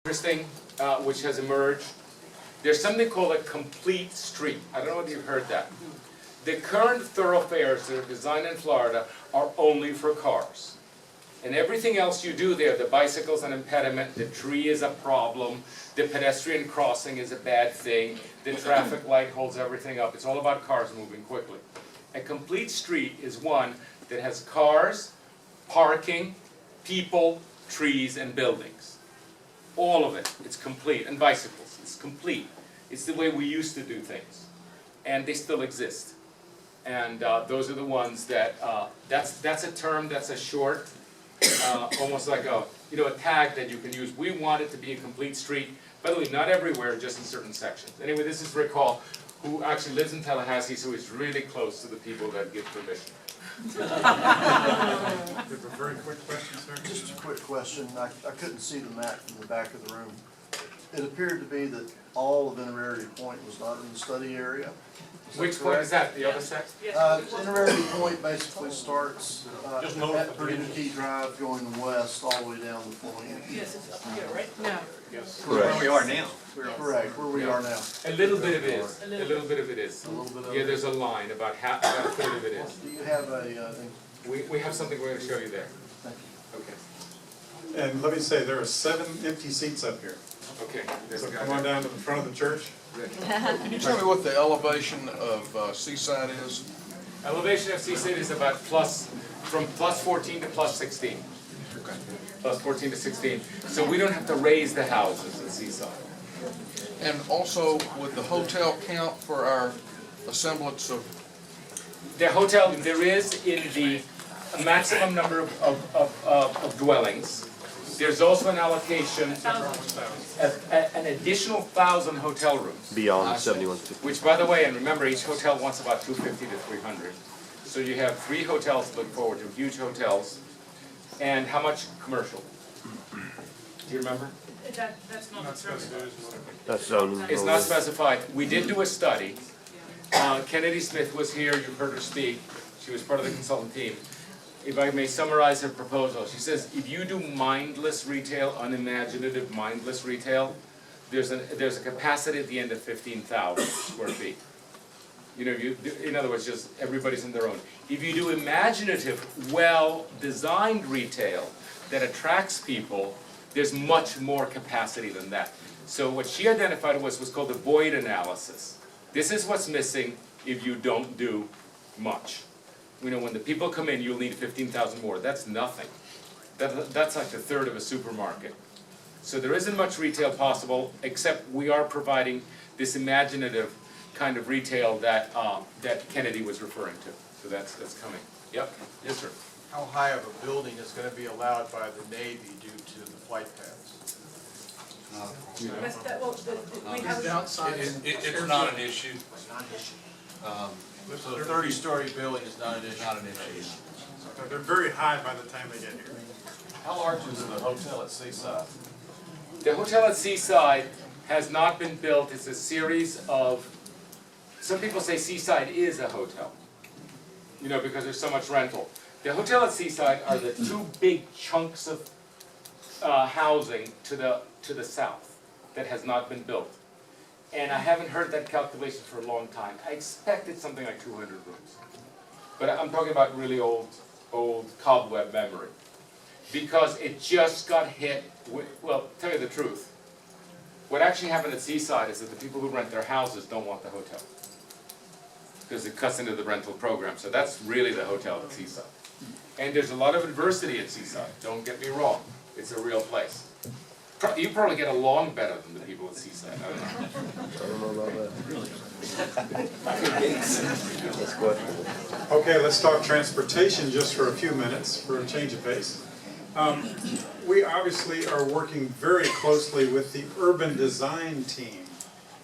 Interesting, which has emerged. There's something called a complete street. I don't know if you've heard that. The current thoroughfares that are designed in Florida are only for cars. And everything else you do there, the bicycle's an impediment, the tree is a problem, the pedestrian crossing is a bad thing, the traffic light holds everything up. It's all about cars moving quickly. A complete street is one that has cars, parking, people, trees, and buildings. All of it, it's complete, and bicycles, it's complete. It's the way we used to do things, and they still exist. And those are the ones that, that's a term, that's a short, almost like a tag that you can use. We want it to be a complete street. By the way, not everywhere, just in certain sections. Anyway, this is Rick Hall, who actually lives in Tallahassee, so he's really close to the people that give permission. A very quick question, sir. Just a quick question. I couldn't see the map from the back of the room. It appeared to be that all of Inverarity Point was not in the study area. Which point is that? The other side? Inverarity Point basically starts Just north at of Perdido Drive going west all the way down the point. Yes, it's up here, right? No. Yes. Where we are now. Correct, where we are now. A little bit of it is. A little bit of it is. A little bit of Yeah, it. there's a line, about a third of it is. Do you have a, We have something we're going to show you there. thank you. Okay. And let me say, there are 7 empty seats up here. Okay. So come on down to the front of the church. Can you tell me what the elevation of Seaside is? Elevation of Seaside is about from plus 14 to plus 16. Okay. Plus 14 to 16. So we don't have to raise the houses at Seaside. And also, would the hotel count for our assemblance of? The hotel, there is in the maximum number of dwellings. There's also an allocation, an additional 1,000 hotel rooms. Beyond 7150. Which, by the way, and remember, each hotel wants about 250 to 300. So you have 3 hotels to look forward to, huge hotels. And how much commercial? Do you remember? That's not specified. That's zoning. It's not specified. We did do a study. Kennedy Smith was here, you heard her speak. She was part of the consultant team. If I may summarize her proposal, she says if you do mindless retail, unimaginative mindless retail, there's a capacity at the end of 15,000 square feet. In other words, just everybody's in their own. If you do imaginative, well-designed retail that attracts people, there's much more capacity than that. So what she identified was called the void analysis. This is what's missing if you don't do much. When the people come in, you'll need 15,000 more. That's nothing. That's like a third of a supermarket. So there isn't much retail possible, except we are providing this imaginative kind of retail that Kennedy was referring to. So that's coming. Yep. Yes, sir. How high of a building is going to be allowed by the Navy due to the flight paths? We have It's not an issue. So a 30-story building is not an issue? Not an issue. They're very high by the time they get here. How large is the hotel at Seaside? The hotel at Seaside has not been built. It's a series of, some people say Seaside is a hotel, because there's so much rental. The hotel at Seaside are the 2 big chunks of housing to the south that has not been built. And I haven't heard that calculation for a long time. I expect it's something like 200 rooms. But I'm talking about really old cobweb memory. Because it just got hit with, well, tell you the truth. What actually happened at Seaside is that the people who rent their houses don't want the hotel. Because it cuts into the rental program. So that's really the hotel at Seaside. And there's a lot of adversity at Seaside. Don't get me wrong. It's a real place. You probably get along better than the people at Seaside. I don't know. about that. That's questionable. Okay, let's talk transportation just for a few minutes for a change of pace. We obviously are working very closely with the urban design team,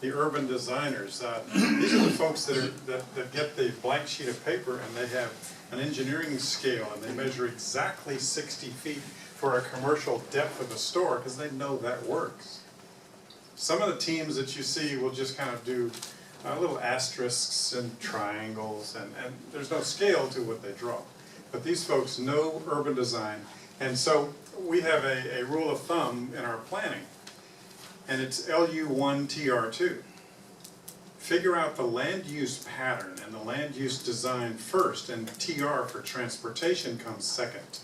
the urban designers. These are the folks that get the blank sheet of paper and they have an engineering scale and they measure exactly 60 feet for a commercial depth of a store because they know that works. Some of the teams that you see will just kind of do little asterisks and triangles and there's no scale to what they draw. But these folks know urban design, and so we have a rule of thumb in our planning and it's LU1TR2. Figure out the land use pattern and the land use design first, and TR for transportation comes second.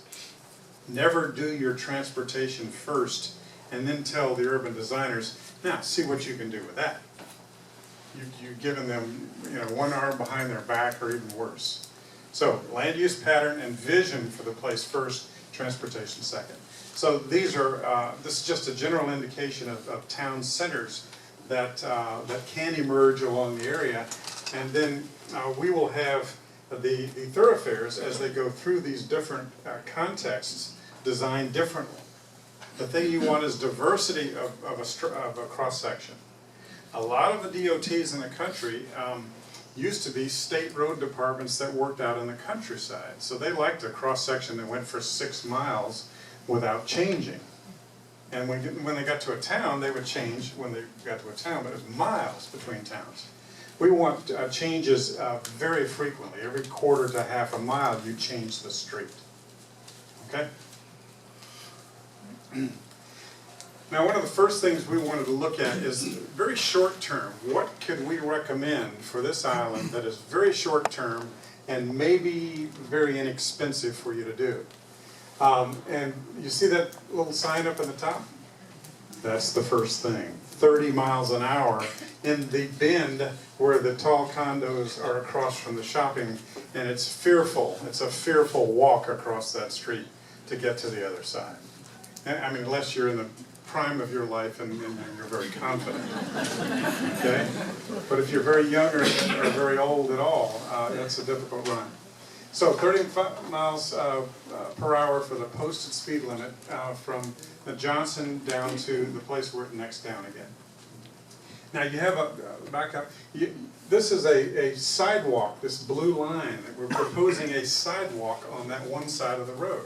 Never do your transportation first and then tell the urban designers, now see what you can do with that. You've given them, one arm behind their back or even worse. So land use pattern and vision for the place first, transportation second. So these are, this is just a general indication of town centers that can emerge along the area. And then we will have the thoroughfares, as they go through these different contexts, designed differently. The thing you want is diversity of a cross-section. A lot of the DOTs in the country used to be state road departments that worked out in the countryside. So they liked a cross-section that went for 6 miles without changing. And when they got to a town, they would change when they got to a town, but it was miles between towns. We want changes very frequently. Every quarter to half a mile, you change the street. Okay? Now, one of the first things we wanted to look at is very short term. What could we recommend for this island that is very short term and maybe very inexpensive for you to do? And you see that little sign up in the top? That's the first thing. 30 miles an hour in the bend where the tall condos are across from the shopping, and it's fearful. It's a fearful walk across that street to get to the other side. I mean, unless you're in the prime of your life and you're very confident, okay? But if you're very young or very old at all, that's a difficult run. So 35 miles per hour for the posted speed limit from the Johnson down to the place where it necks down again. Now you have a back up. This is a sidewalk, this blue line. We're proposing a sidewalk on that one side of the road.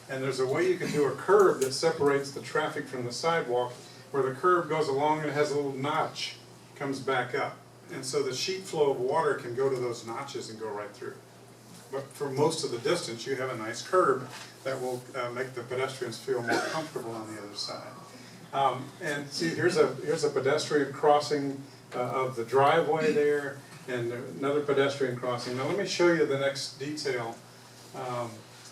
And there's a way you can do a curve that separates the traffic from the sidewalk, where the curve goes along and it has a little notch, comes back up. And so the sheet flow of water can go to those notches and go right through. But for most of the distance, you have a nice curb that will make the pedestrians feel more comfortable on the other side. And see, here's a pedestrian crossing of the driveway there, and another pedestrian crossing. Now let me show you the next detail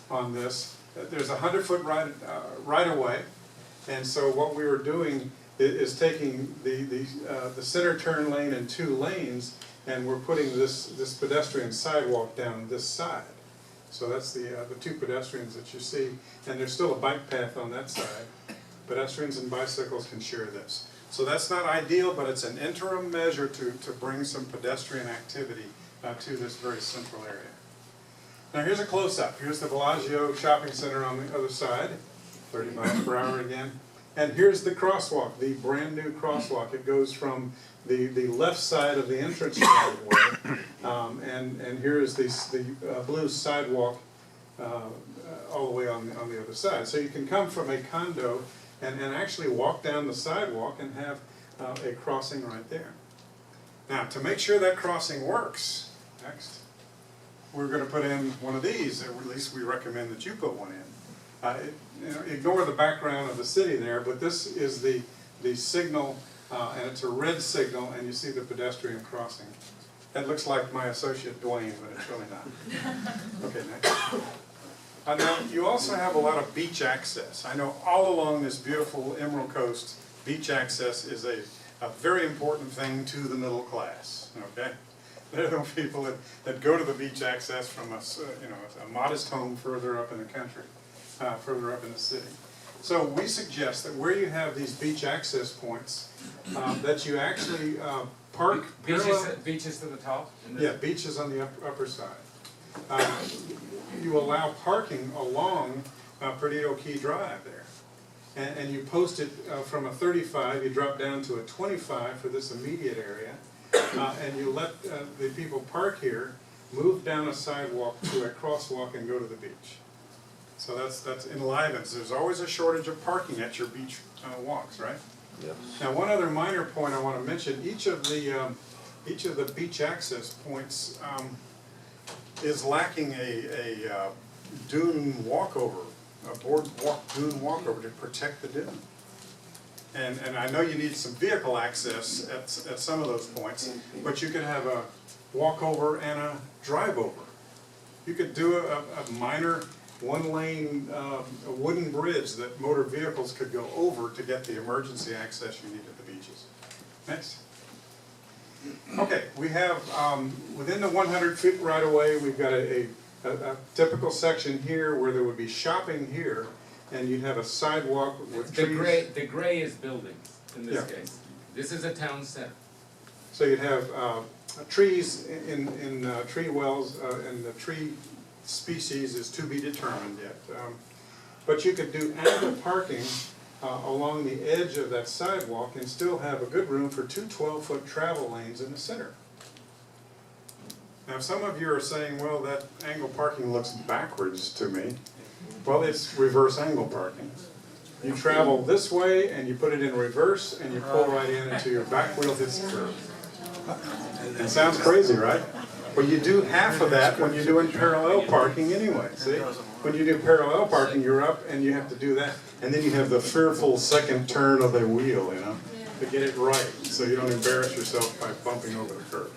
on this. There's a 100-foot right-of-way, and so what we were doing is taking the center turn lane in 2 lanes, and we're putting this pedestrian sidewalk down this side. So that's the 2 pedestrians that you see, and there's still a bike path on that side. Pedestrians and bicycles can share this. So that's not ideal, but it's an interim measure to bring some pedestrian activity to this very central area. Now here's a close-up. Here's the Bellagio Shopping Center on the other side, 30 miles per hour again. And here's the crosswalk, the brand new crosswalk. It goes from the left side of the entrance driveway, and here is the blue sidewalk all the way on the other side. So you can come from a condo and actually walk down the sidewalk and have a crossing right there. Now, to make sure that crossing works, next, we're going to put in one of these, or at least we recommend that you put one in. Ignore the background of the city there, but this is the signal, and it's a red signal, and you see the pedestrian crossing. That looks like my associate Dwayne, but it's really not. Okay, next. Now, you also have a lot of beach access. I know all along this beautiful Emerald Coast, beach access is a very important thing to the middle class, okay? They're the people that go to the beach access from a modest home further up in the country, further up in the city. So we suggest that where you have these beach access points, that you actually park parallel. Beaches to the top? Yeah, beaches on the upper side. You allow parking along Perdido Key Drive there. And you post it from a 35, you drop down to a 25 for this immediate area. And you let the people park here, move down a sidewalk to a crosswalk and go to the beach. So that's enlivens. There's always a shortage of parking at your beach walks, right? Yes. Now, one other minor point I want to mention: each of the beach access points is lacking a dune walkover, a boardwalk dune walkover to protect the dune. And I know you need some vehicle access at some of those points, but you could have a walkover and a drive over. You could do a minor one-lane wooden bridge that motor vehicles could go over to get the emergency access you need at the beaches. Next. Okay, we have, within the 100 feet right away, we've got a typical section here where there would be shopping here, and you'd have a sidewalk with trees. The gray is buildings in this Yeah. case. This is a town center. So you'd have trees in tree wells, and the tree species is to be determined yet. But you could do ample parking along the edge of that sidewalk and still have a good room for two 12-foot travel lanes in the center. Now, some of you are saying, well, that angle parking looks backwards to me. Well, it's reverse angle parking. You travel this way and you put it in reverse and you pull right in until your back wheel hits the curb. It sounds crazy, right? Well, you do half of that when you're doing parallel parking anyway, see? When you do parallel parking, you're up and you have to do that. And then you have the fearful second turn of the wheel, you know, to get it right, so you don't embarrass yourself by bumping over the curb.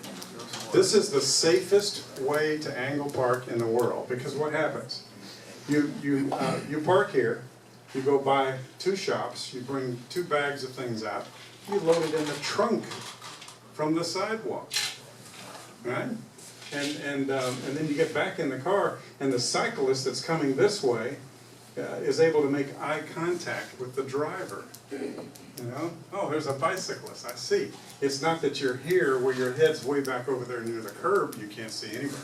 This is the safest way to angle park in the world, because what happens? You park here, you go by two shops, you bring 2 bags of things out, you load it in the trunk from the sidewalk, right? And then you get back in the car, and the cyclist that's coming this way is able to make eye contact with the driver. You know, oh, there's a bicyclist, I see. It's not that you're here where your head's way back over there near the curb, you can't see anybody.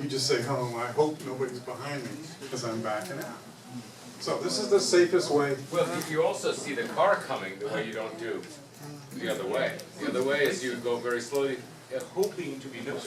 You just say, oh, I hope nobody's behind me because I'm backing out. So this is the safest way. Well, you also see the car coming the way you don't do the other way. The other way is you go very slowly, hoping to be noticed.